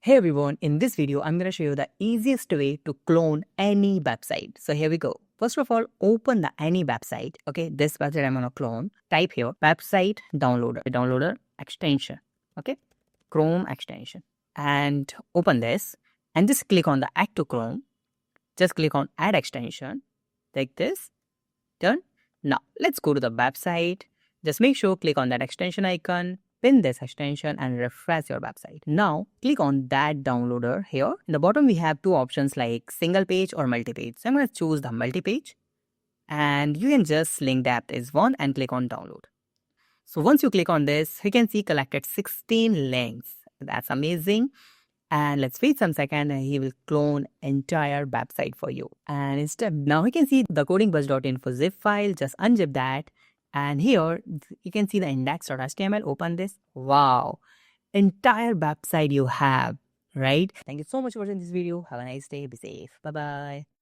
Hey everyone, in this video, I'm going to show you the easiest way to clone any website. So here we go. First of all, open the any website. Okay, this website I'm going to clone. Type here website downloader extension. Okay, Chrome extension, and open this and just click on the add to Chrome. Just click on add extension. Take this. Done. Now let's go to the website. Just make sure click on that extension icon. Pin this extension and refresh your website. Now click on that downloader here. In the bottom we have two options like single page or multi-page. So I'm going to choose the multi-page and you can just link depth is 1 and click on download. So once you click on this, you can see collected 16 links. That's amazing. And let's wait some second and he will clone entire website for you. And instead, now you can see the codingbuzz.info zip file. Just unzip that. And here you can see the index.html. Open this. Wow. Entire website you have, right? Thank you so much for watching this video. Have a nice day. Be safe. Bye-bye.